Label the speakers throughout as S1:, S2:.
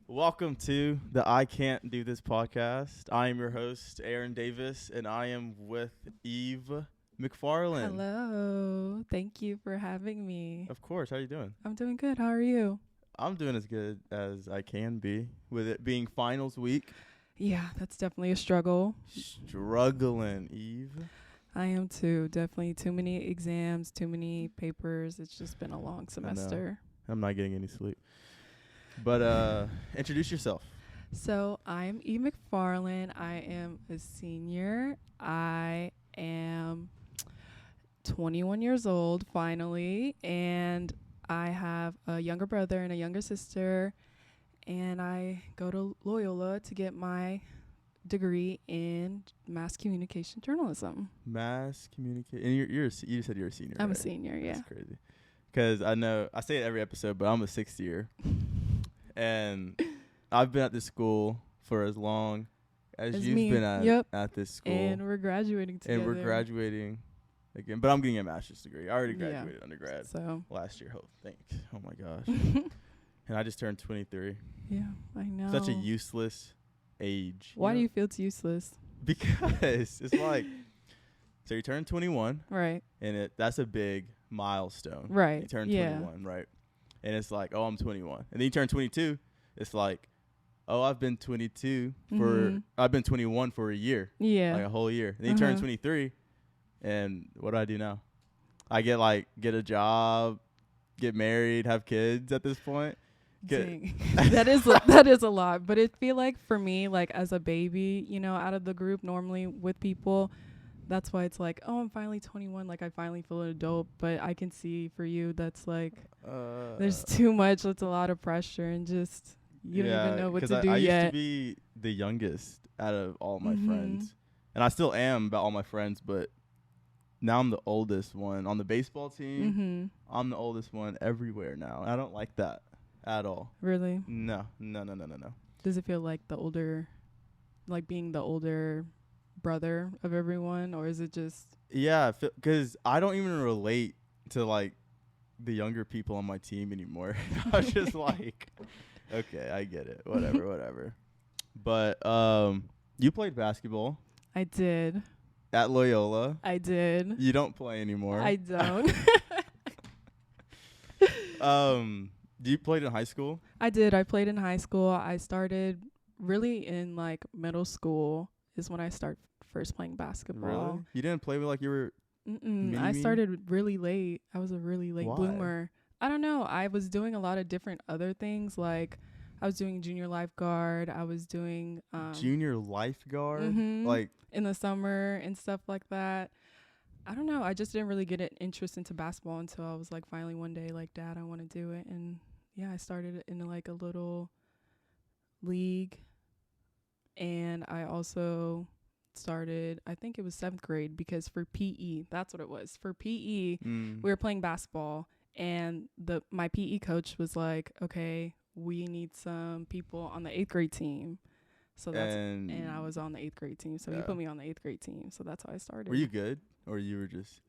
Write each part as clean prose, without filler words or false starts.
S1: Welcome to the I Can't Do This podcast. I am your host, Aaron Davis, and I am with Eve Mcfarland.
S2: Hello. Thank you for having me.
S1: Of course. How you doing?
S2: I'm doing good. How are you?
S1: I'm doing as good as I can be with it being finals week.
S2: Yeah, that's definitely a struggle.
S1: Struggling, Eve.
S2: I am too. Definitely too many exams, too many papers. It's just been a long semester.
S1: I'm not getting any sleep. But introduce yourself.
S2: So I'm Eve Mcfarland. I am a senior. I am 21 years old finally, and I have a younger brother and a younger sister, and I go to Loyola to get my degree in mass communication journalism.
S1: Mass communication. And you said you're a senior.
S2: I'm
S1: right?
S2: a senior, yeah.
S1: That's crazy. Because I say it every episode, but I'm a sixth year. And I've been at this school for as long as you've been at this school.
S2: And we're graduating together.
S1: And we're graduating again. But I'm getting a master's degree. I already graduated undergrad last year. Thanks. Oh, my gosh. And I just turned 23.
S2: Yeah, I know.
S1: Such a useless age.
S2: Why do you feel it's useless?
S1: Because it's like, so you turn 21.
S2: Right.
S1: And that's a big milestone.
S2: Right.
S1: You turn 21, right? And it's like, oh, I'm 21. And then you turn 22. It's like, oh, I've been 22 I've been 21 for a year.
S2: Yeah.
S1: Like a whole year. And then you turn 23. And what do now? I get a job, get married, have kids at this point.
S2: Dang. that is a lot. But it feel like for me, like as a baby, out of the group normally with people, that's why it's like, oh, I'm finally 21. Like I finally feel an adult. But I can see for you, that's like, there's too much. It's a lot of pressure and just you don't even know what to do
S1: I
S2: yet.
S1: I used to be the youngest out of all my friends. And I still am about all my friends, but now I'm the oldest one on the baseball team. I'm the oldest one everywhere now. I don't like that at all.
S2: Really?
S1: No.
S2: Does it feel like being the older brother of everyone, or is it just?
S1: Yeah, because I don't even relate to like the younger people on my team anymore. I was just like, okay, I get it. Whatever. But you played basketball.
S2: I did.
S1: At Loyola.
S2: I did.
S1: You don't play anymore.
S2: I don't.
S1: You played in high school?
S2: I did. I played in high school. I started really in like middle school is when I started first playing basketball.
S1: Really? You didn't play with like you were
S2: I started really late. I was a really late bloomer. I don't know. I was doing a lot of different other things. Like I was doing junior lifeguard. I was doing
S1: junior lifeguard? Like
S2: in the summer and stuff like that. I don't know. I just didn't really get an interest into basketball until I was like finally one day like, Dad, I want to do it. And yeah, I started in like a little league. And I also started, I think it was 7th grade, because for PE, that's what it was. For PE, we were playing basketball, and my PE coach was like, okay, we need some people on the 8th grade team. So and I was on the 8th grade team. So he put me on the 8th grade team. So that's how I started.
S1: Were you good, or you were just?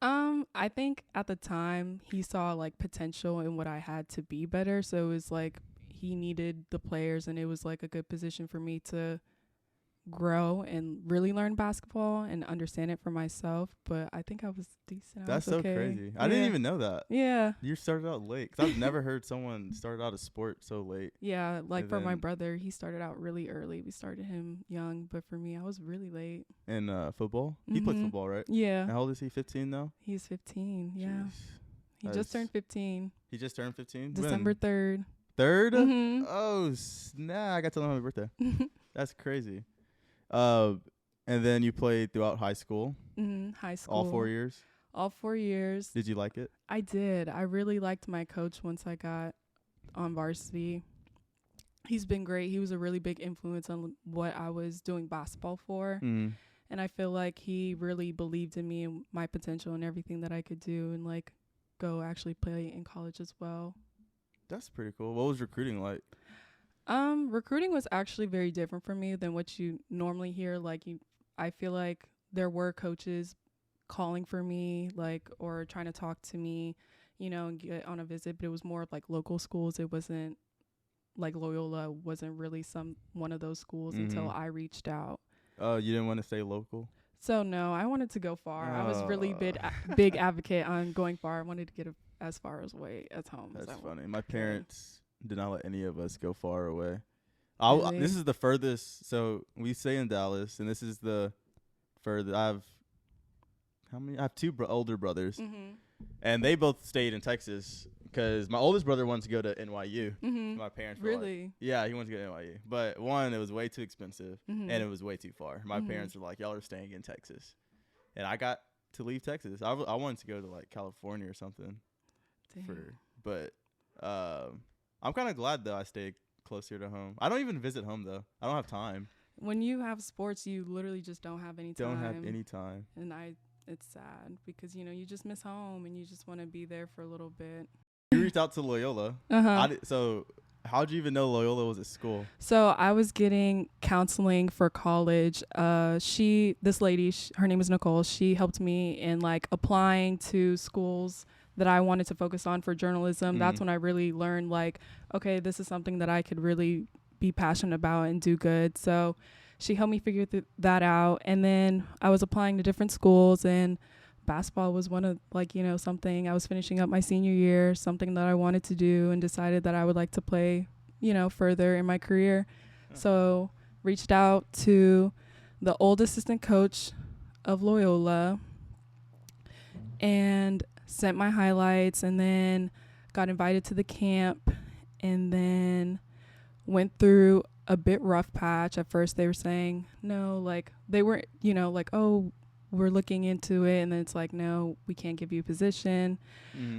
S2: I think at the time he saw like potential in what I had to be better. So it was like he needed the players, and it was like a good position for me to grow and really learn basketball and understand it for myself. But I think I was decent.
S1: That's so crazy. I didn't even know that.
S2: Yeah.
S1: You started out late, 'cause I've never heard someone start out a sport so late.
S2: Yeah, like for my brother, he started out really early. We started him young, but for me, I was really late.
S1: In football? He played football, right?
S2: Yeah.
S1: And how old is he? 15 now?
S2: He's 15. Yeah.
S1: Jeez.
S2: He just turned 15.
S1: He just turned 15?
S2: December 3rd.
S1: 3rd? Oh, snap. I got to know my birthday. That's crazy. And then you played throughout high school.
S2: High school.
S1: All 4 years?
S2: All 4 years.
S1: Did you like it?
S2: I did. I really liked my coach once I got on varsity. He's been great. He was a really big influence on what I was doing basketball for. And I feel like he really believed in me and my potential and everything that I could do, and like go actually play in college as well.
S1: That's pretty cool. What was recruiting like?
S2: Recruiting was actually very different for me than what you normally hear. Like I feel like there were coaches calling for me, like, or trying to talk to me, and get on a visit, but it was more of like local schools. It wasn't like Loyola wasn't really one of those schools until I reached out.
S1: Oh, you didn't want to stay local?
S2: So no, I wanted to go far. I was really big advocate on going far. I wanted to get as far away as home.
S1: That's
S2: as
S1: funny. My
S2: could.
S1: parents did not let any of us go far away.
S2: Really?
S1: This is the furthest. So we stay in Dallas, and this is the furthest. I have how many? I have two older brothers, and they both stayed in Texas because my oldest brother wanted to go to NYU. My parents were
S2: Really?
S1: like, yeah, he wanted to go to NYU, but one, it was way too expensive, and it was way too far. My parents were like, y'all are staying in Texas, and I got to leave Texas. I wanted to go to like California or something. But I'm kind of glad though I stayed closer to home. I don't even visit home though. I don't have time.
S2: When you have sports, you literally just don't have any time. And it's sad because you just miss home and you just want to be there for a little bit.
S1: You reached out to Loyola. So how'd you even know Loyola was a school?
S2: So I was getting counseling for college. This lady, her name is Nicole. She helped me in like applying to schools that I wanted to focus on for journalism. That's when I really learned like, okay, this is something that I could really be passionate about and do good. So she helped me figure that out. And then I was applying to different schools, and basketball was one of something. I was finishing up my senior year, something that I wanted to do, and decided that I would like to play, further in my career. So reached out to the old assistant coach of Loyola and sent my highlights, and then got invited to the camp, and then went through a bit rough patch. At first they were saying no, like they weren't, like, oh, we're looking into it, and then it's like, no, we can't give you a position.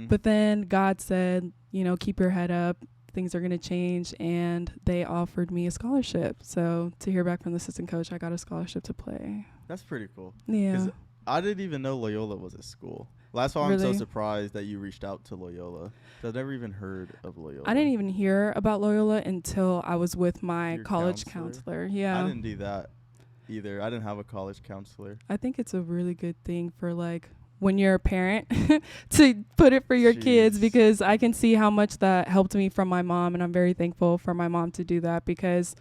S2: But then God said, keep your head up, things are going to change, and they offered me a scholarship. So to hear back from the assistant coach, I got a scholarship to play.
S1: That's pretty cool.
S2: Yeah.
S1: I didn't even know Loyola was a school. That's why I'm so surprised that you reached out to Loyola. I've never even heard of Loyola.
S2: I didn't even hear about Loyola until I was with my college counselor. Yeah.
S1: I didn't do that either. I didn't have a college counselor.
S2: I think it's a really good thing for like when you're a parent to put it for your kids, because I can see how much that helped me from my mom, and I'm very thankful for my mom to do that, because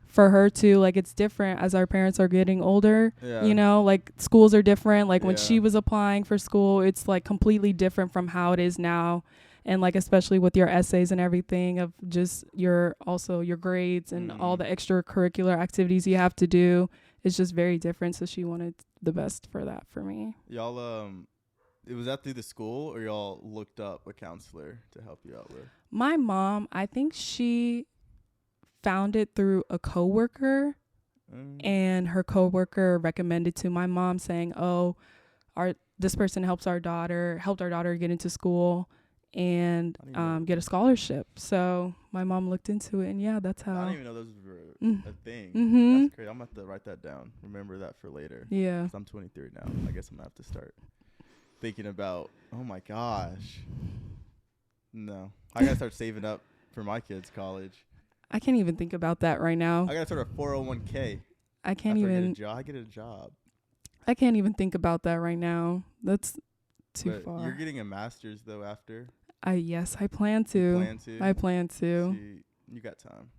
S2: for her too, like, it's different as our parents are getting older. Like schools are different. Like when she was applying for school, it's like completely different from how it is now. And like, especially with your essays and everything, of just your grades and all the extracurricular activities you have to do, it's just very different. So she wanted the best for that for me.
S1: Y'all, was that through the school, or y'all looked up a counselor to help you out with?
S2: My mom, I think she found it through a coworker, and her coworker recommended to my mom, saying, oh, this person helped our daughter get into school and get a scholarship. So my mom looked into it, and that's how.
S1: I didn't even know those were a thing. That's great. I'm gonna have to write that down. Remember that for later.
S2: Yeah. 'Cause
S1: I'm 23 now. I guess I'm gonna have to start thinking about, oh my gosh. No. I gotta start saving up for my kids' college.
S2: I can't even think about that right now.
S1: I gotta start a 401k.
S2: I can't even.
S1: I get a job.
S2: I can't even think about that right now. That's too far.
S1: You're getting a master's though after.
S2: Yes, I plan to. I plan to.
S1: See, you got time.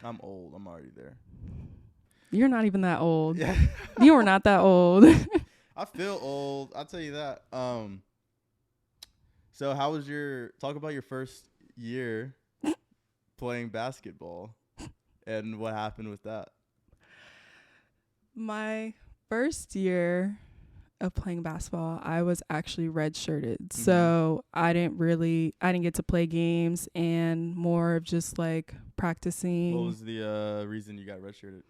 S1: I'm old. I'm already there.
S2: You're not even that old. Yeah. You are not that old.
S1: I feel old. I'll tell you that. So how was talk about your first year playing basketball and what happened with that?
S2: My first year of playing basketball, I was actually redshirted. So I didn't get to play games, and more of just like practicing.
S1: What was the reason you got redshirted?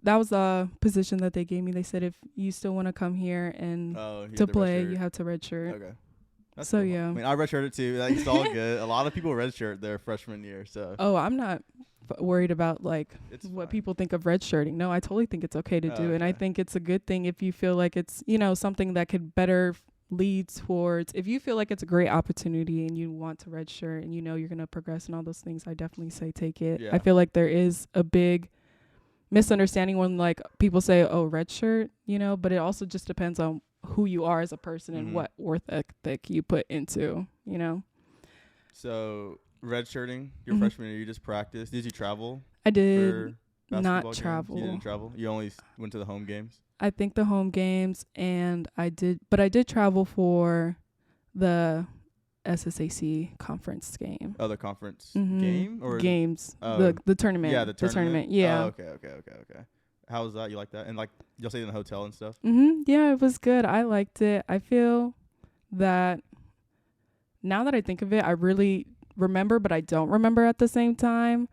S2: That was a position that they gave me. They said, if you still want to come here and to play, you have to redshirt. Okay. That's so cool. Yeah.
S1: I mean, I redshirted too. It's all good. A lot of people redshirt their freshman year. So.
S2: Oh, I'm not worried about like what people think of redshirting. No, I totally think it's okay to do. And I think it's a good thing if you feel like it's, something that could better lead towards, if you feel like it's a great opportunity and you want to redshirt and you're going to progress and all those things, I definitely say take it. Yeah. I feel like there is a big misunderstanding when like people say, oh, redshirt, but it also just depends on who you are as a person and what work ethic you put into,
S1: So redshirting your freshman year, you just practiced. Did you travel?
S2: I did
S1: For
S2: not
S1: basketball
S2: travel.
S1: games? You didn't travel? You only went to the home games?
S2: I think the home games, and I did travel for the SSAC conference game.
S1: Oh, the conference game? Or
S2: games. The tournament.
S1: Yeah, the tournament.
S2: Yeah.
S1: Oh, okay. How was that? You like that? And like, you'll stay in the hotel and stuff?
S2: Yeah, it was good. I liked it. I feel that now that I think of it, I really remember, but I don't remember at the same time.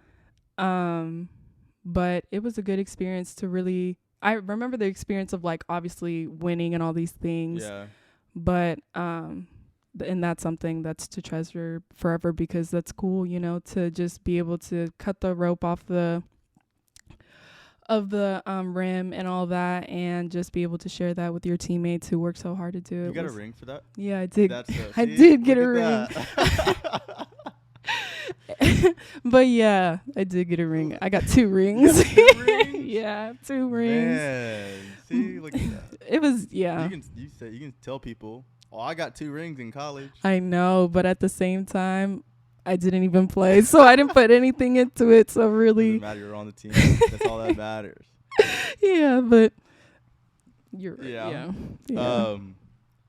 S2: But it was a good experience to really, I remember the experience of like obviously winning and all these things.
S1: Yeah.
S2: But, and that's something that's to treasure forever, because that's cool, you know, to just be able to cut the rope off the rim and all that, and just be able to share that with your teammates who work so hard to do it.
S1: You got a ring for that?
S2: Yeah, I did.
S1: That's
S2: I did get a ring. But yeah, I did get a ring. I got 2 rings.
S1: 2 rings?
S2: Yeah, 2 rings.
S1: Man, see, look at that.
S2: It was, yeah.
S1: You can tell people, oh, I got 2 rings in college.
S2: I know, but at the same time, I didn't even play, so I didn't put anything into it. So really,
S1: doesn't matter. You're on the team. That's all that matters.
S2: Yeah, but you're right.
S1: Yeah.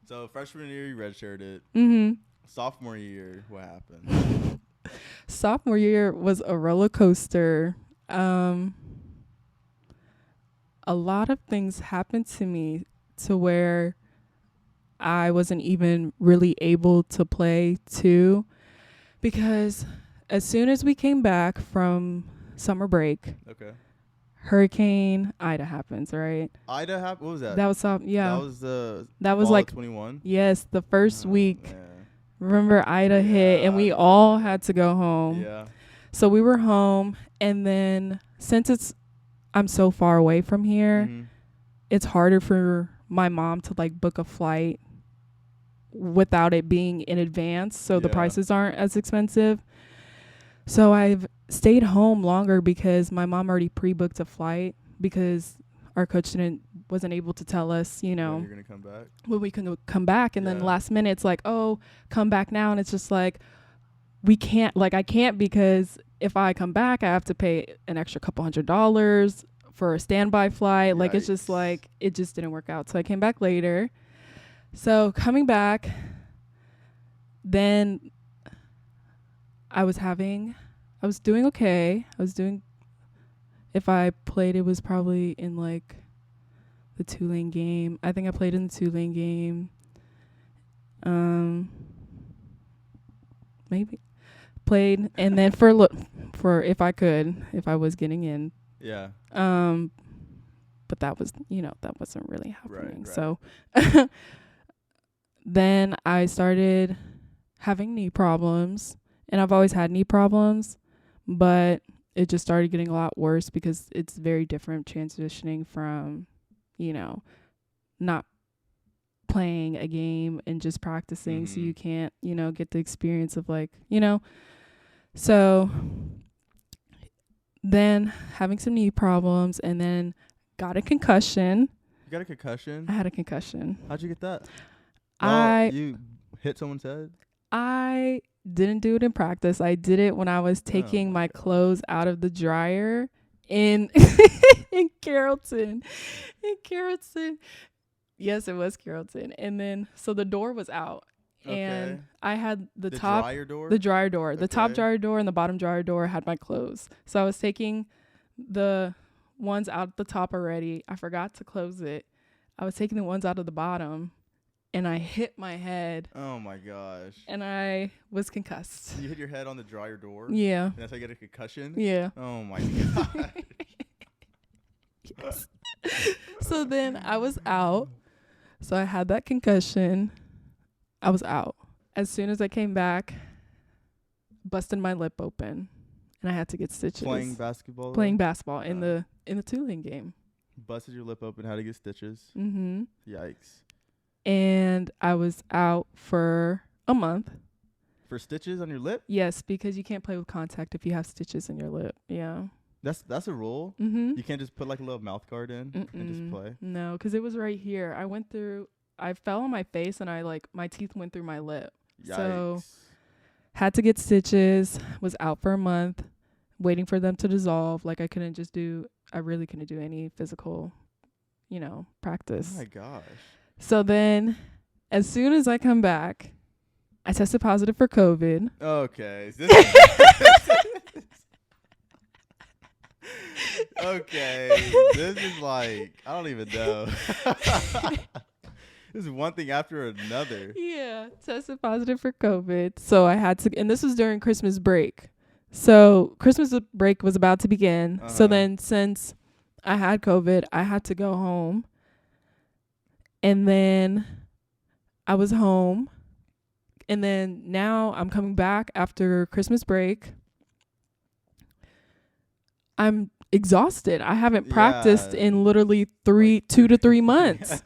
S1: So freshman year, you redshirted. Sophomore year, what happened?
S2: Sophomore year was a roller coaster. A lot of things happened to me to where I wasn't even really able to play too, because as soon as we came back from summer break, Hurricane Ida happens, right?
S1: Ida happened? What was that?
S2: That was yeah.
S1: That was like 21.
S2: Yes, the first week. Man. Remember Ida hit, and we all had to go home.
S1: Yeah.
S2: So we were home, and then since I'm so far away from here, it's harder for my mom to like book a flight without it being in advance, so the prices aren't as expensive. So I've stayed home longer because my mom already pre-booked a flight, because our coach wasn't able to tell us, you know,
S1: when you're gonna come back,
S2: when we can come back. And then last minute it's like, oh, come back now. And it's just like, we can't, like, I can't, because if I come back, I have to pay an extra couple $100 for a standby flight. Yikes. Like, it's just like, it just didn't work out. So I came back later. So coming back, then I was doing okay. If I played, it was probably in like the Tulane game. I think I played in the Tulane game. Maybe played, and then for if I was getting in.
S1: Yeah.
S2: But that wasn't really happening.
S1: Right.
S2: So then I started having knee problems, and I've always had knee problems, but it just started getting a lot worse, because it's very different transitioning from, you know, not playing a game and just practicing. So you can't, you know, get the experience of like, you know. So then having some knee problems, and then got a concussion.
S1: You got a concussion?
S2: I had a concussion.
S1: How'd you get that? You hit someone's head?
S2: I didn't do it in practice. I did it when I was taking my clothes out of the dryer in in Carrollton. Yes, it was Carrollton. And then so the door was out. And I had the top
S1: dryer door?
S2: The dryer door. The top dryer door and the bottom dryer door had my clothes. So I was taking the ones out the top already. I forgot to close it. I was taking the ones out of the bottom, and I hit my head.
S1: Oh my gosh.
S2: And I was concussed.
S1: You hit your head on the dryer door?
S2: Yeah.
S1: And that's how you get a concussion?
S2: Yeah.
S1: Oh my god.
S2: Yes. So then I was out. So I had that concussion. I was out. As soon as I came back, busted my lip open, and I had to get stitches.
S1: Playing basketball
S2: in the Tulane game.
S1: Busted your lip open, had to get stitches. Yikes.
S2: And I was out for a month.
S1: For stitches on your lip?
S2: Yes, because you can't play with contact if you have stitches in your lip. Yeah.
S1: That's a rule? You can't just put like a little mouth guard in and just play?
S2: No, because it was right here. I fell on my face, and my teeth went through my lip.
S1: Yikes.
S2: So Had to get stitches, was out for a month, waiting for them to dissolve. Like I really couldn't do any physical, practice.
S1: Oh my gosh.
S2: So then as soon as I come back, I tested positive for COVID.
S1: Okay. Okay. This is like, I don't even know. This is one thing after another.
S2: Yeah, tested positive for COVID. So I had to, and this was during Christmas break. So Christmas break was about to begin. So then since I had COVID, I had to go home. And then I was home. And then now I'm coming back after Christmas break. I'm exhausted. I haven't practiced in literally 2 to 3 months.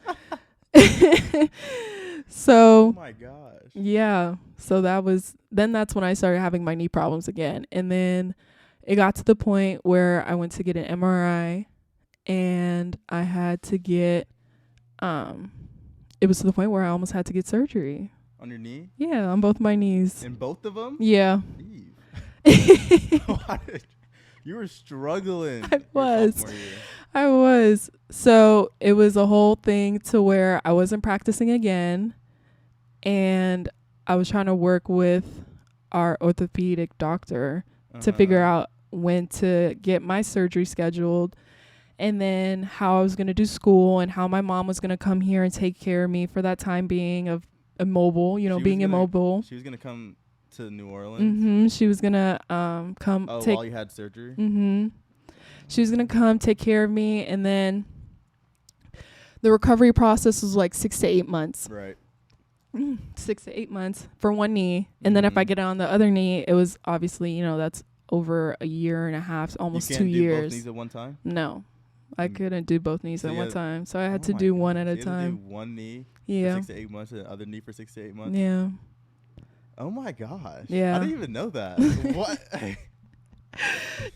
S2: So,
S1: oh my gosh.
S2: Yeah. So that's when I started having my knee problems again. And then it got to the point where I went to get an MRI and I had to get, it was to the point where I almost had to get surgery.
S1: On your knee?
S2: Yeah, on both my knees.
S1: In both of them?
S2: Yeah.
S1: Eve. You were struggling.
S2: I was. So it was a whole thing to where I wasn't practicing again. And I was trying to work with our orthopedic doctor to figure out when to get my surgery scheduled. And then how I was going to do school and how my mom was going to come here and take care of me for that time being of immobile, being immobile.
S1: She was going to come to New Orleans?
S2: She was going to come.
S1: While you had surgery?
S2: She was going to come take care of me. And then the recovery process was like 6 to 8 months.
S1: Right.
S2: 6 to 8 months for one knee. And then if I get it on the other knee, it was obviously, that's over a year and a half, almost 2 years.
S1: You can't do both knees at one time?
S2: No. I couldn't do both knees at one time. So I had to do one at a time.
S1: Do one knee
S2: for
S1: 6 to 8 months and the other knee for 6 to 8 months?
S2: Yeah.
S1: Oh my gosh.
S2: Yeah.
S1: I didn't even know that. What?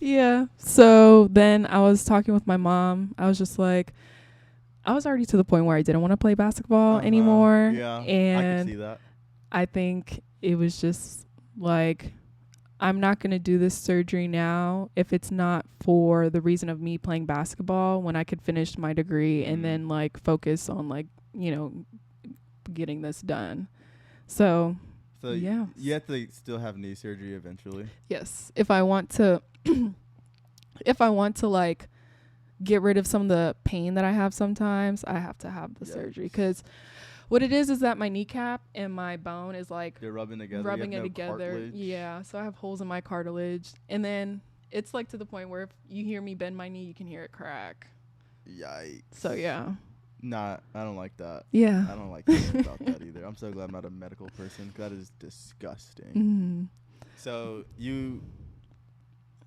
S2: Yeah. So then I was talking with my mom. I was just like, I was already to the point where I didn't want to play basketball anymore.
S1: Yeah.
S2: And
S1: I can see that.
S2: I think it was just like, I'm not going to do this surgery now if it's not for the reason of me playing basketball when I could finish my degree and then like focus on like, getting this done. So yeah.
S1: You have to still have knee surgery eventually.
S2: Yes. If I want to like get rid of some of the pain that I have sometimes, I have to have the surgery. Because what it is that my kneecap and my bone is like
S1: they're rubbing together.
S2: Cartilage. Yeah. So I have holes in my cartilage. And then it's like to the point where if you hear me bend my knee, you can hear it crack.
S1: Yikes.
S2: So yeah.
S1: Nah, I don't like that.
S2: Yeah.
S1: I don't like hearing about that either. I'm so glad I'm not a medical person. That is disgusting. So you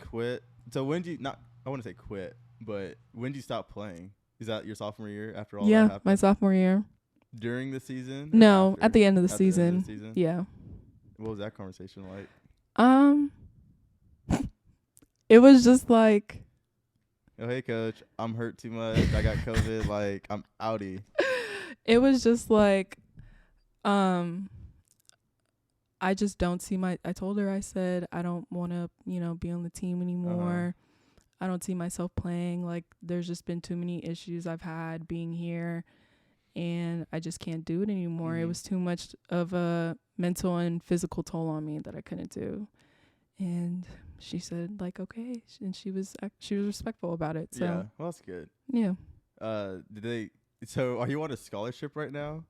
S1: quit. So when did you I want to say quit, but when did you stop playing? Is that your sophomore year after all that happened?
S2: Yeah, my sophomore year.
S1: During the season?
S2: No, at the end of the season. Yeah.
S1: What was that conversation like?
S2: It was just like,
S1: oh, hey coach, I'm hurt too much. I got COVID. Like I'm outie.
S2: It was just like, I just don't see I told her, I said, I don't want to, be on the team anymore. I don't see myself playing. Like there's just been too many issues I've had being here. And I just can't do it anymore. It was too much of a mental and physical toll on me that I couldn't do. And she said, like, okay. And she was respectful about it. So.
S1: Yeah, well, that's good.
S2: Yeah.
S1: So are you on a scholarship right now?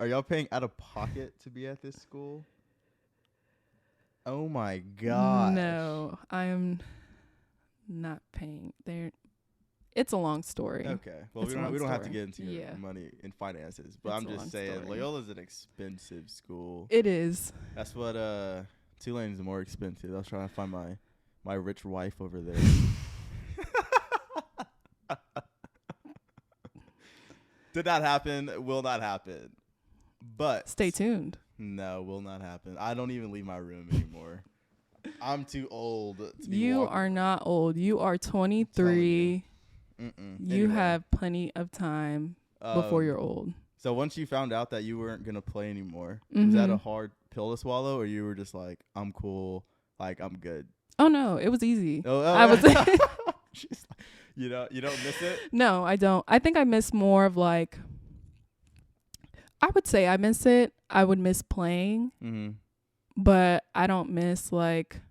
S1: Are y'all paying out of pocket to be at this school? Oh, my God.
S2: No, I'm not paying. It's a long story.
S1: Okay. Well, we don't have to get into your money and finances, but I'm just saying Loyola's an expensive school.
S2: It is.
S1: That's what Tulane's more expensive. I was trying to find my rich wife over there. Did not happen, will not happen. But
S2: stay tuned.
S1: No, will not happen. I don't even leave my room anymore. I'm too old to be
S2: You
S1: walking.
S2: are not old. You are 23. You
S1: Anyway.
S2: have plenty of time before you're old.
S1: So once you found out that you weren't gonna play anymore, was that a hard pill to swallow, or you were just like, I'm cool, like I'm good?
S2: Oh no, it was easy.
S1: Oh,
S2: I was.
S1: you don't miss it?
S2: No, I don't. I think I miss more of like. I would say I miss it. I would miss playing, but I don't miss like.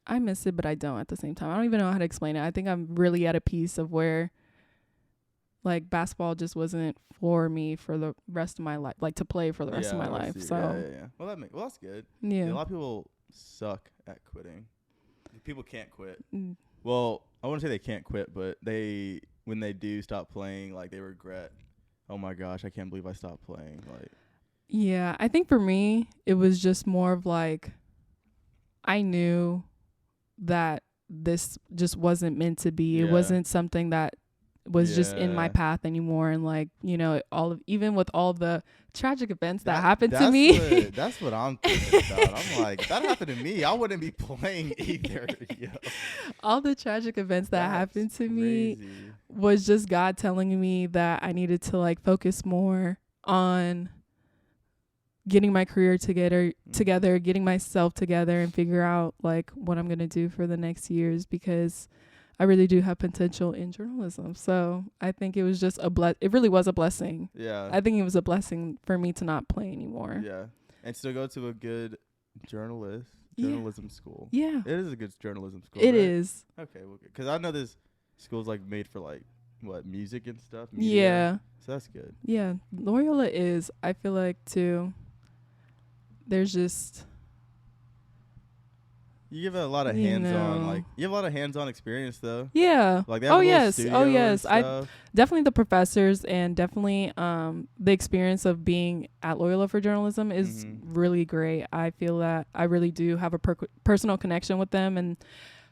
S2: I miss it, but I don't at the same time. I don't even know how to explain it. I think I'm really at a piece of where. Like basketball just wasn't for me for the rest of my life, like to play for the rest of my life. So
S1: yeah. Well, that's good.
S2: Yeah.
S1: A lot of people suck at quitting. People can't quit. Well, I wouldn't say they can't quit, but when they do stop playing, like they regret. Oh my gosh, I can't believe I stopped playing. Like.
S2: Yeah, I think for me it was just more of like, I knew that this just wasn't meant to be. It wasn't something that was just in my path anymore, and like, you know, even with all the tragic events that happened to me.
S1: That's what I'm thinking about. I'm like, if that happened to me, I wouldn't be playing either. Yo.
S2: All the tragic events that happened to me was just God telling me that I needed to like focus more on getting my career together, getting myself together, and figure out like what I'm gonna do for the next years, because I really do have potential in journalism. So I think it was just it really was a blessing.
S1: Yeah.
S2: I think it was a blessing for me to not play anymore.
S1: Yeah. And still go to a good journalism school.
S2: Yeah.
S1: It is a good journalism school.
S2: It is.
S1: Okay. Well, because I know there's schools like made for like, music and stuff?
S2: Media. Yeah.
S1: So that's good.
S2: Yeah. Loyola is, I feel like, too, there's just...
S1: You give a lot of hands-on, you have a lot of hands-on experience, though.
S2: Yeah.
S1: Like, they have
S2: yes. I definitely the professors, and definitely the experience of being at Loyola for journalism is really great. I feel that I really do have a personal connection with them, and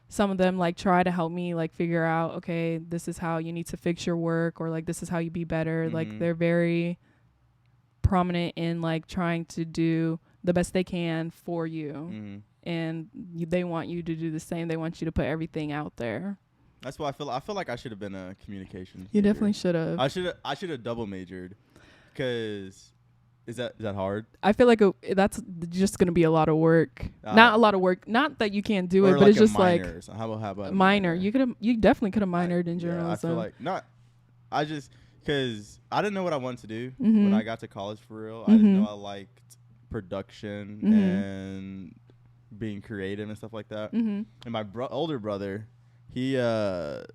S2: some of them like try to help me like figure out, okay, this is how you need to fix your work, or like this is how you be better. Like, they're very prominent in like trying to do the best they can for you. And they want you to do the same. They want you to put everything out there.
S1: That's why I feel like I should have been a communications.
S2: You definitely should have.
S1: I should have double majored, because is that hard?
S2: I feel like that's just gonna be a lot of work. Not a lot of work. Not that you can't do it, but
S1: like
S2: it's just
S1: minor.
S2: like
S1: how about a
S2: minor. You definitely could have minored in journalism.
S1: Yeah, I feel like not. I just because I didn't know what I wanted to do when I got to college for real. I didn't know I liked production and being creative and stuff like that. And my older brother, he does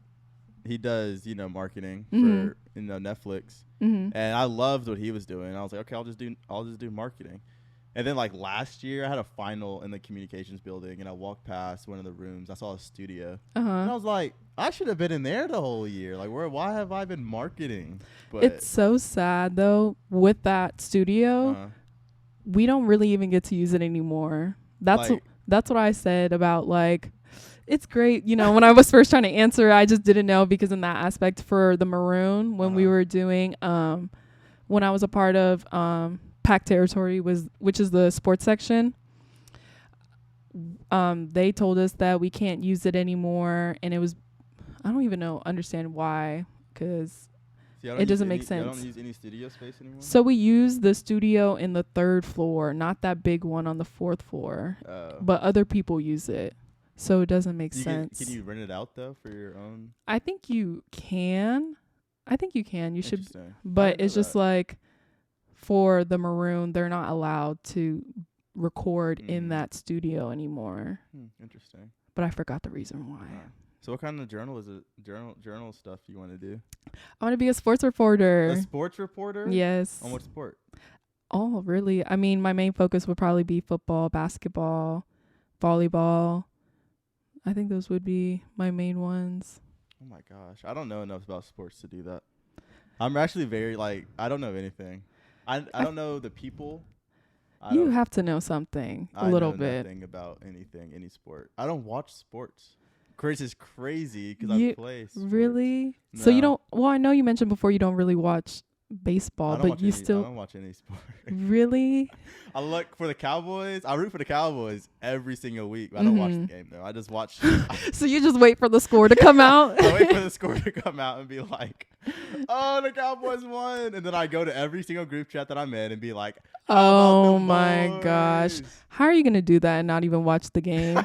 S1: marketing for Netflix, and I loved what he was doing. I was like, okay, I'll just do marketing. And then like last year, I had a final in the communications building, and I walked past one of the rooms. I saw a studio, and I was like, I should have been in there the whole year. Like, why have I been marketing? But
S2: it's so sad though. With that studio, we don't really even get to use it anymore. That's what I said about like, it's great. You know, when I was first trying to answer, I just didn't know, because in that aspect for the Maroon, when we were doing, when I was a part of PAC Territory, which is the sports section, they told us that we can't use it anymore, and it was, I don't even understand why, because it doesn't make sense.
S1: You don't use any studio space anymore?
S2: So we use the studio in the 3rd floor, not that big one on the 4th floor. But other people use it, so it doesn't make sense.
S1: Can you rent it out though for your own?
S2: I think you can. You should, but it's just like for the Maroon, they're not allowed to record in that studio anymore.
S1: Interesting.
S2: But I forgot the reason why.
S1: So what kind of journal stuff you want to do?
S2: I want to be a sports reporter.
S1: A sports reporter?
S2: Yes.
S1: On what sport?
S2: Oh, really? I mean, my main focus would probably be football, basketball, volleyball. I think those would be my main ones.
S1: Oh my gosh. I don't know enough about sports to do that. I'm actually very I don't know anything. I don't know the people.
S2: You have to know something a little bit.
S1: I know nothing about any sport. I don't watch sports. Chris is crazy because I play sports.
S2: Really?
S1: No.
S2: So you don't... Well, I know you mentioned before you don't really watch baseball, but you
S1: I
S2: still
S1: don't watch any sport.
S2: really.
S1: I look for the Cowboys. I root for the Cowboys every single week. I don't watch the game though. I just watch.
S2: So you just wait for the score to come out.
S1: I wait for the score to come out and be like, "Oh, the Cowboys won!" And then I go to every single group chat that I'm in and be like,
S2: "Oh my gosh, how are you gonna do that and not even watch the game?"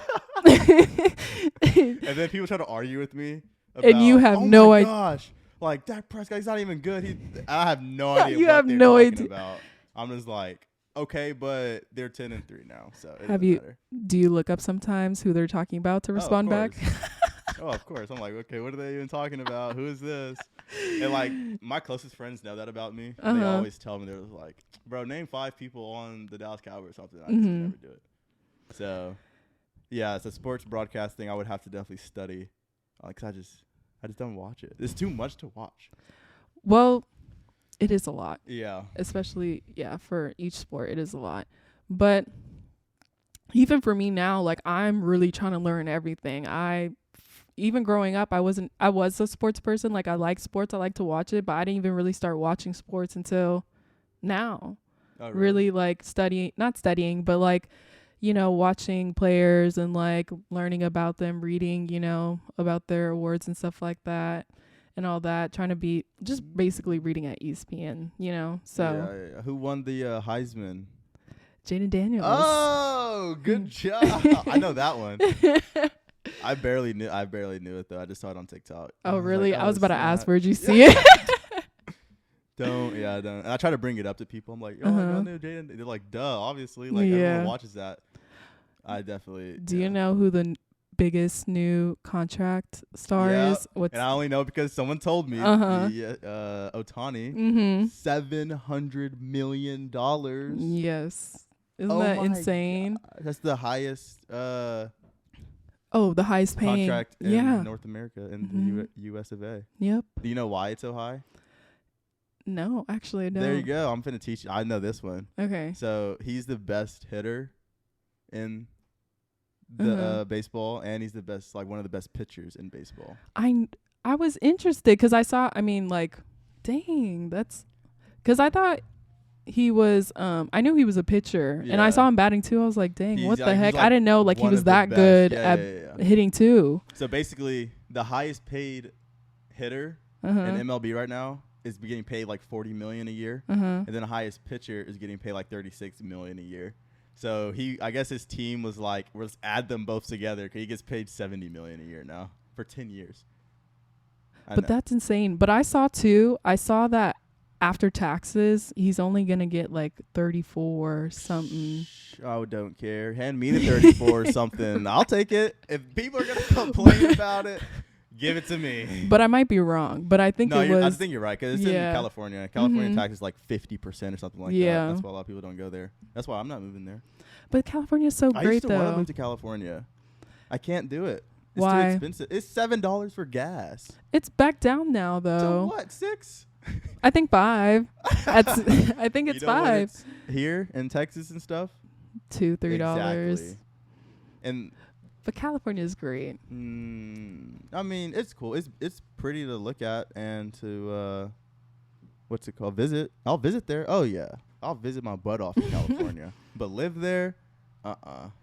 S1: And then people try to argue with me,
S2: and you have no idea.
S1: Gosh, like Dak Prescott, he's not even good. I have no idea.
S2: You
S1: what
S2: have
S1: they're
S2: no
S1: talking
S2: idea.
S1: about. I'm just like, okay, but they're 10-3 now, so it
S2: have you?
S1: matter.
S2: Do you look up sometimes who they're talking about to respond back?
S1: Oh, of course. I'm like, okay, what are they even talking about? Who is this? And like my closest friends know that about me. They always tell me, they're like, bro, name 5 people on the Dallas Cowboys or something. I just never do it. So yeah, it's a sports broadcasting I would have to definitely study, because I just don't watch it. It's too much to watch.
S2: Well, it is a lot.
S1: Yeah.
S2: Especially, for each sport, it is a lot. But even for me now, like, I'm really trying to learn everything. Even growing up, I was a sports person. Like, I like sports. I like to watch it, but I didn't even really start watching sports until now.
S1: Oh,
S2: really, like, not studying, but like, watching players and like learning about them, reading, about their awards and stuff like that and all that, trying to be just basically reading at ESPN, so.
S1: Yeah. Who won the Heisman?
S2: Jaden Daniels.
S1: Oh, good job. I know that one. I barely knew it though. I just saw it on TikTok.
S2: Oh, really?
S1: Like,
S2: I was about to ask, where'd you see it?
S1: Don't. And I try to bring it up to people. I'm like, I know Jaden. They're like, duh, obviously. Like, everyone watches that. I definitely.
S2: Do you know who the biggest new contract star is?
S1: And I only know because someone told me. Otani. $700 million.
S2: Yes. Isn't that insane?
S1: God. That's the highest.
S2: The highest paying
S1: contract in North America in the U.S. of A.
S2: Yep.
S1: Do you know why it's so high?
S2: No, actually, I don't.
S1: There you go. I'm finna teach you. I know this one.
S2: Okay.
S1: So he's the best hitter in the baseball, and he's the best, like one of the best pitchers in baseball.
S2: I was interested because I saw. I mean, like, dang, that's because I thought he was. I knew he was a pitcher, and I saw him batting too. I was like, dang, what the heck? Like, I didn't know like he was that good at hitting too.
S1: So basically, the highest paid hitter in MLB right now is getting paid like $40 million a year, and then the highest pitcher is getting paid like $36 million a year. So I guess his team was like, let's add them both together because he gets paid $70 million a year now for 10 years.
S2: But that's insane. But I saw that after taxes, he's only gonna get like 34 something.
S1: I don't care. Hand me the 34 or something. I'll take it. If people are gonna complain about it, give it to me.
S2: But I might be wrong. But I think
S1: I think you're right because it's in California. California tax is like 50% or something like that. That's why a lot of people don't go there. That's why I'm not moving there.
S2: But California is so great, though.
S1: I used to want to move to California. I can't do it. It's
S2: Why?
S1: too expensive. It's $7 for gas.
S2: It's back down now, though.
S1: So what? 6?
S2: I think 5. I think it's 5.
S1: It's here in Texas and stuff.
S2: $2-3.
S1: Exactly.
S2: But California is great.
S1: I mean, it's cool. It's pretty to look at and to what's it called? Visit. I'll visit there. Oh yeah, I'll visit my butt off in California. But live there,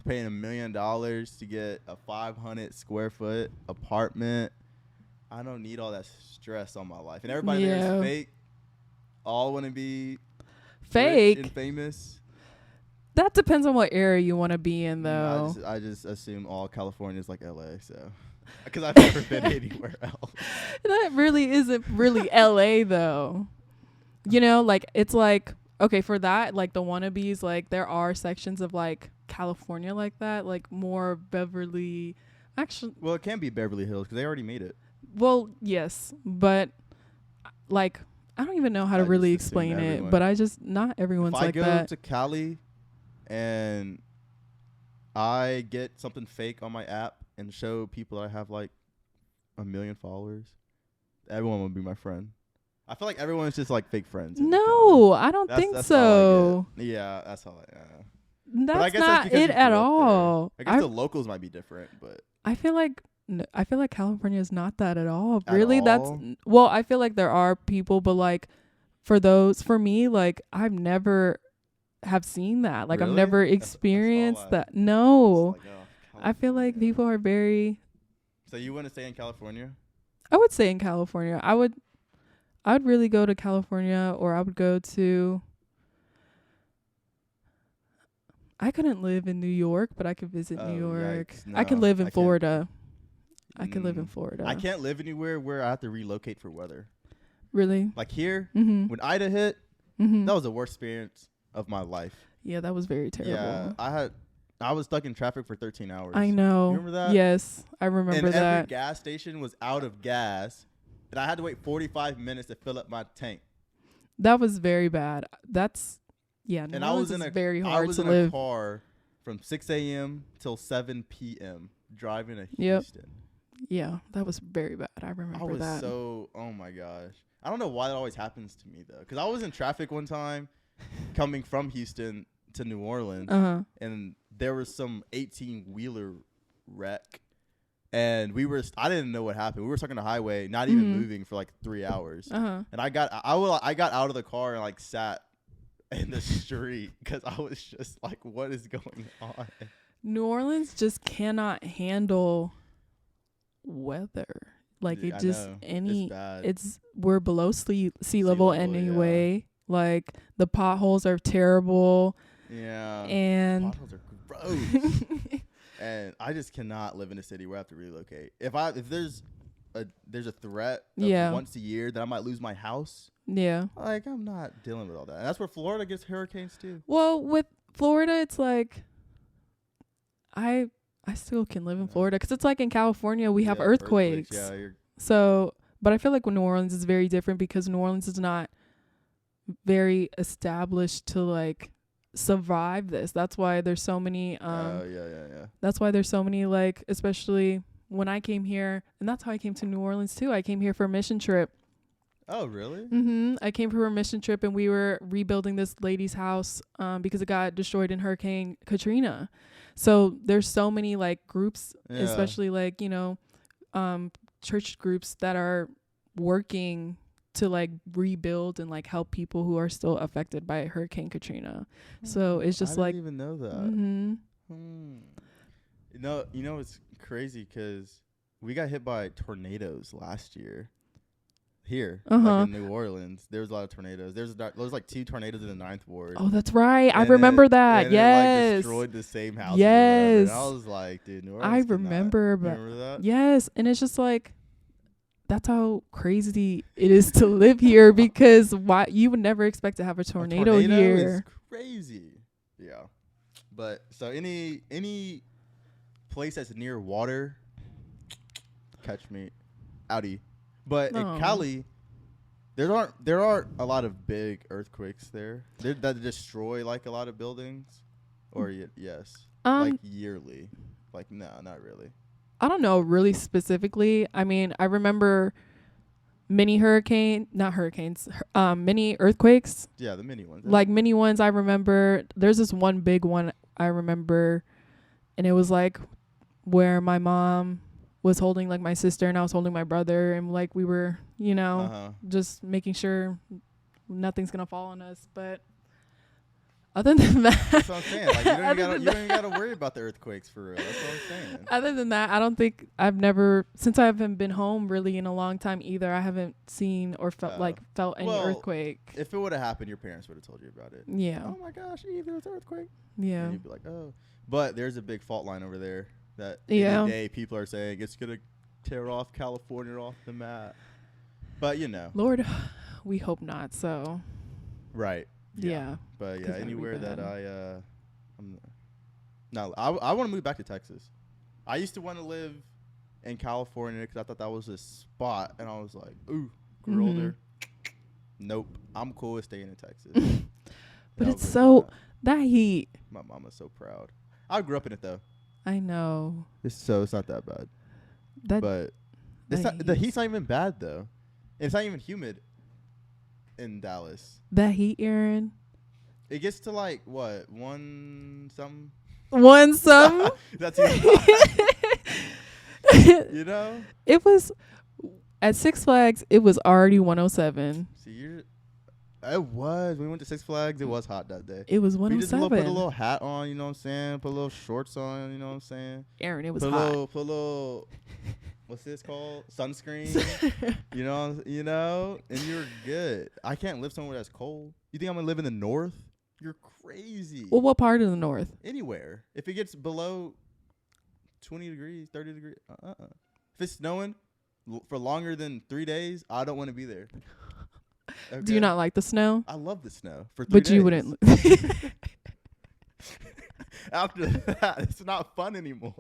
S1: paying $1 million to get a 500 square foot apartment. I don't need all that stress on my life. And everybody there is fake. All want to be
S2: fake
S1: rich and famous.
S2: That depends on what area you want to be in, though.
S1: I just assume all California is like LA, so because I've never been anywhere else.
S2: That really isn't really LA, though. Like it's like, okay, for that, like the wannabes, like there are sections of like California like that, like more Beverly. Actually,
S1: well, it can't be Beverly Hills because they already made it.
S2: Well, yes, but like I don't even know how to really explain it. But not everyone's like that. If I go
S1: to Cali and I get something fake on my app and show people I have like 1 million followers, everyone will be my friend. I feel like everyone's just like fake friends.
S2: No, I don't think so.
S1: Yeah, that's all.
S2: That's not it at all.
S1: I guess the locals might be different, but
S2: I feel like California is not that at all. Really, I feel like there are people, but like for me, like I've never have seen that. Like I've
S1: Really?
S2: never
S1: That's all
S2: experienced that.
S1: It's
S2: No.
S1: like, oh,
S2: I feel like
S1: California.
S2: people are very,
S1: So you want to stay in California?
S2: I would say in California. I would really go to California, or I would go to, I couldn't live in New York, but I could visit New
S1: Oh,
S2: York.
S1: yikes.
S2: I could
S1: No,
S2: live in
S1: I can't.
S2: Florida. I could live in
S1: Mm,
S2: Florida.
S1: I can't live anywhere where I have to relocate for weather.
S2: Really?
S1: Like here,
S2: Mm-hmm.
S1: when Ida hit,
S2: Mm-hmm.
S1: that was the worst experience of my life.
S2: Yeah, that was very terrible.
S1: Yeah, I was stuck in traffic for 13 hours.
S2: I know.
S1: You remember that?
S2: Yes, I remember
S1: And every
S2: that.
S1: gas station was out of gas, and I had to wait 45 minutes to fill up my tank.
S2: That was very bad. That's, yeah, New
S1: And I
S2: Orleans
S1: was
S2: is
S1: in
S2: very
S1: I
S2: hard
S1: was
S2: to
S1: in
S2: live.
S1: a car from 6 a.m. till 7 p.m. driving to
S2: Yep.
S1: Houston.
S2: Yeah, that was very bad. I
S1: I
S2: remember
S1: was
S2: that.
S1: oh my gosh. I don't know why that always happens to me though, because I was in traffic one time coming from Houston to New Orleans,
S2: Uh-huh.
S1: and there was some 18-wheeler wreck, and I didn't know what happened. We were stuck on the highway, not even moving for like 3 hours,
S2: Uh-huh.
S1: and I got out of the car and like sat in the street because I was just like, what is going on?
S2: New Orleans just cannot handle weather. Like
S1: Yeah,
S2: it just
S1: I know. It's bad.
S2: we're below sea level
S1: level, yeah.
S2: anyway. Like the potholes are terrible,
S1: Yeah.
S2: and
S1: Potholes are gross. And I just cannot live in a city where I have to relocate. If there's a threat of
S2: Yeah.
S1: once a year that I might lose my house,
S2: yeah.
S1: like I'm not dealing with all that. And that's where Florida gets hurricanes too.
S2: Well, with Florida, it's like I still can live in
S1: Yeah.
S2: Florida because it's like in California we have
S1: Yeah,
S2: earthquakes.
S1: Yeah,
S2: So, but I feel like New Orleans is very different because New Orleans is not very established to like survive this. That's why there's so many
S1: yeah.
S2: that's why there's so many, like, especially when I came here, and that's how I came to New Orleans too. I came here for a mission trip.
S1: Oh, really?
S2: I came for a mission trip, and we were rebuilding this lady's house because it got destroyed in Hurricane Katrina. So there's so many like groups,
S1: Yeah.
S2: especially like, church groups that are working to like rebuild and like help people who are still affected by Hurricane Katrina. So it's just
S1: I
S2: like,
S1: didn't even know that.
S2: mm-hmm.
S1: You know, it's crazy because we got hit by tornadoes last year. Here, like in New Orleans, there was a lot of tornadoes. There was like 2 tornadoes in the 9th ward.
S2: Oh, that's right. I
S1: And
S2: remember that.
S1: and
S2: Yes.
S1: it like destroyed the same house.
S2: Yes.
S1: And I was like, dude, New
S2: I
S1: Orleans cannot-
S2: remember,
S1: You
S2: but
S1: remember that?
S2: yes. And it's just like, that's how crazy it is to live here, because why you would never expect to have a tornado here.
S1: Is crazy. Yeah. But so any place that's near water, catch me, outie. But in Cali, there aren't a lot of big earthquakes there that destroy like a lot of buildings, or yes, like yearly. Like no, not really.
S2: I don't know really specifically. I mean, I remember mini earthquakes.
S1: Yeah, the mini ones.
S2: Like mini ones. I remember there's this one big one I remember, and it was like where my mom was holding like my sister and I was holding my brother, and like we were, just making sure nothing's gonna fall on us. But other than that,
S1: that's what I'm saying. Like you don't even gotta worry about the earthquakes for real. That's what I'm saying.
S2: Other than that, I don't think since I haven't been home really in a long time either, I haven't seen or felt any earthquake.
S1: If it would have happened, your parents would have told you about it.
S2: Yeah.
S1: Oh my gosh, Eve, there was an earthquake.
S2: Yeah.
S1: And you'd be like, oh. But there's a big fault line over there that any day people are saying it's gonna tear off California off the map. But
S2: Lord, we hope not. So.
S1: Right.
S2: Yeah.
S1: But yeah, anywhere that I want to move back to Texas. I used to want to live in California because I thought that was a spot, and I was like, ooh, grew older. Nope, I'm cool with staying in Texas.
S2: But it's so that heat.
S1: My mama's so proud. I grew up in it though.
S2: I know.
S1: It's not that bad. But the heat's not even bad though. It's not even humid in Dallas.
S2: That heat, Aaron.
S1: It gets to like what 1 something. That's even
S2: It was at Six Flags. It was already 107.
S1: See, It was. We went to Six Flags. It was hot that day.
S2: It was
S1: We just put a
S2: 107.
S1: little hat on, you know what I'm saying? Put a little shorts on, you know what I'm saying?
S2: Aaron, it was
S1: Put a
S2: hot.
S1: little, what's this called? Sunscreen. you know, and you're good. I can't live somewhere that's cold. You think I'm gonna live in the north? You're crazy.
S2: Well, what part of the north?
S1: Anywhere. If it gets below 20 degrees, 30 degrees, If it's snowing for longer than 3 days, I don't want to be there. Okay.
S2: Do you not like the snow?
S1: I love the snow for 3
S2: But
S1: days.
S2: you wouldn't.
S1: After that, it's not fun anymore.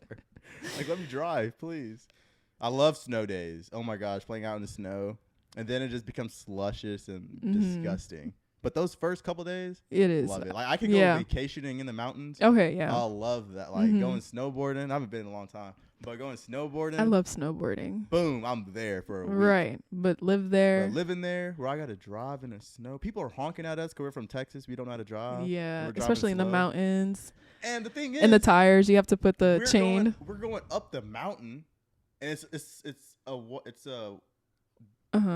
S1: Like, let me drive, please. I love snow days. Oh my gosh, playing out in the snow. And then it just becomes slushious and disgusting. But those first couple days,
S2: It is.
S1: love it. Like, I could go vacationing in the mountains.
S2: Okay, yeah.
S1: I love that. Like, going snowboarding. I haven't been in a long time. But going snowboarding.
S2: I love snowboarding.
S1: Boom, I'm there for a week.
S2: Right, but live there.
S1: But living there where I got to drive in the snow. People are honking at us because we're from Texas. We don't know how to drive.
S2: Yeah, especially in the mountains.
S1: And the thing is,
S2: and the tires, you have to put the chain.
S1: We're going up the mountain, and it's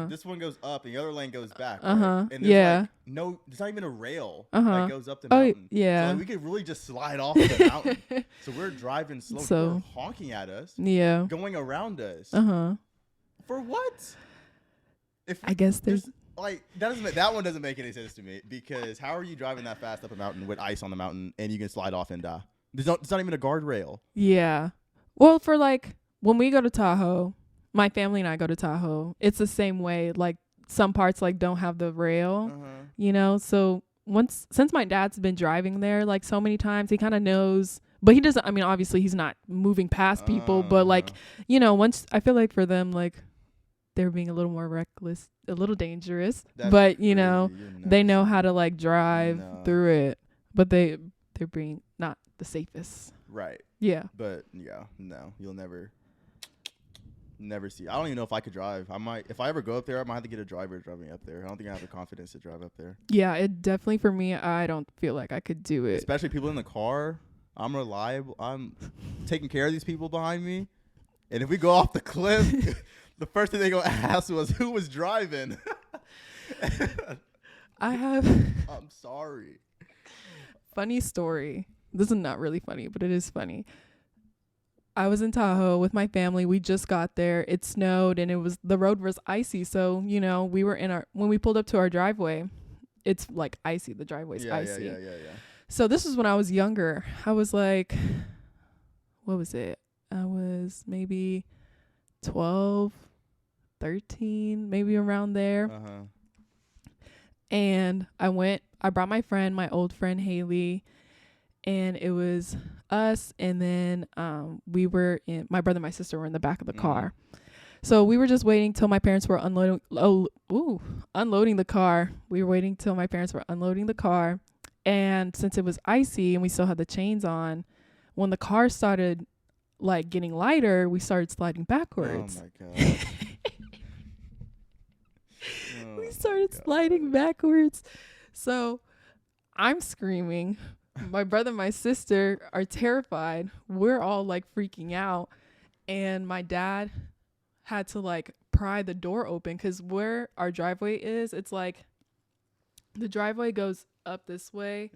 S1: this one goes up and the other lane goes back. Right? And there's like there's not even a rail that goes up the mountain.
S2: Yeah.
S1: So like, we could really just slide off the mountain. So we're driving slow. People are honking at us.
S2: Yeah.
S1: Going around us. For what?
S2: I guess there's
S1: like that one doesn't make any sense to me, because how are you driving that fast up a mountain with ice on the mountain and you can slide off and die? It's not even a guardrail.
S2: Yeah. Well, for like when we go to Tahoe, my family and I go to Tahoe, it's the same way. Like some parts like don't have the rail, you know? So since my dad's been driving there like so many times, he kind of knows, but he doesn't, I mean, obviously he's not moving past people, but like, you know, once I feel like for them, like they're being a little more reckless, a little dangerous, but you know, they know how to like drive through it, but they're being not the safest.
S1: Right.
S2: Yeah.
S1: But yeah, no, you'll never see. I don't even know if I could drive. I might, if I ever go up there, I might have to get a driver to drive me up there. I don't think I have the confidence to drive up there.
S2: Yeah, it definitely, for me, I don't feel like I could do it.
S1: Especially people in the car. I'm reliable. I'm taking care of these people behind me. And if we go off the cliff, the first thing they go ask was who was driving. I'm sorry.
S2: Funny story. This is not really funny, but it is funny. I was in Tahoe with my family. We just got there. It snowed and the road was icy. So, you know, we were when we pulled up to our driveway, it's like icy. The driveway's icy.
S1: Yeah.
S2: So this is when I was younger. I was like, what was it? I was maybe 12, 13, maybe around there. And I brought my friend, my old friend, Haley, and it was us, and then my brother and my sister were in the back of the car. So we were just waiting till my parents were unloading the car. We were waiting till my parents were unloading the car, and since it was icy and we still had the chains on, when the car started like getting lighter, we started sliding backwards.
S1: Oh my god.
S2: We started sliding backwards. So I'm screaming. My brother and my sister are terrified. We're all like freaking out. And my dad had to like pry the door open, because where our driveway is, it's like the driveway goes up this way,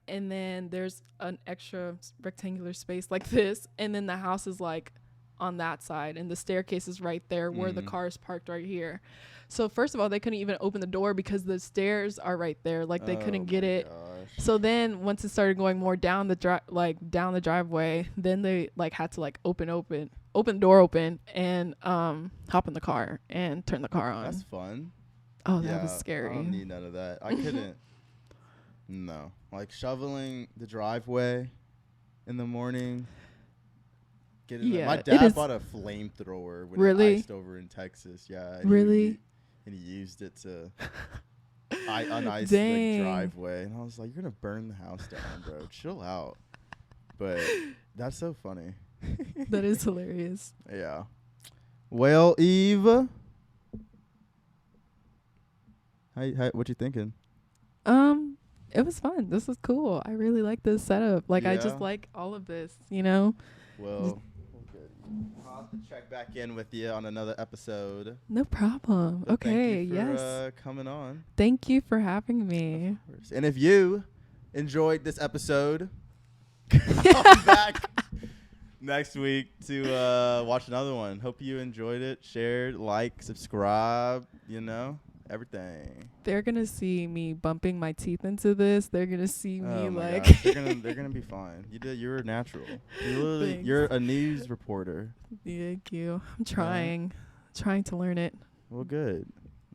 S2: and then there's an extra rectangular space like this, and then the house is like on that side, and the staircase is right there where the car is parked right here. So first of all, they couldn't even open the door because the stairs are right there. Like they couldn't get it. Gosh. So then once it started going more down down the driveway, then they like had to like open the door open and hop in the car and turn the car on.
S1: That's fun.
S2: Oh, that was scary.
S1: I don't need none of that. I couldn't. No, like shoveling the driveway in the morning. My dad bought a flamethrower when it iced over in Texas. Yeah.
S2: Really?
S1: And he used it to unice the driveway. And I was like, you're going to burn the house down, bro. Chill out. But that's so funny.
S2: That is hilarious.
S1: Yeah. Well, Eve, what you thinking?
S2: It was fun. This was cool. I really like this setup. Like, I just like all of this, you know?
S1: Well, I'll have to check back in with you on another episode.
S2: No problem.
S1: But
S2: Okay,
S1: thank you for,
S2: yes.
S1: coming on.
S2: Thank you for having me.
S1: Of course. And if you enjoyed this episode, come back next week to watch another one. Hope you enjoyed it. Shared, like, subscribe, everything.
S2: They're gonna see me bumping my teeth into this. They're gonna see me like
S1: gosh. They're gonna be fine. You're a natural. You're a news reporter.
S2: Thank you. I'm trying to learn it.
S1: Well, good.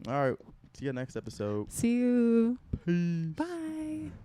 S1: All right. See you next episode.
S2: See you.
S1: Peace.
S2: Bye.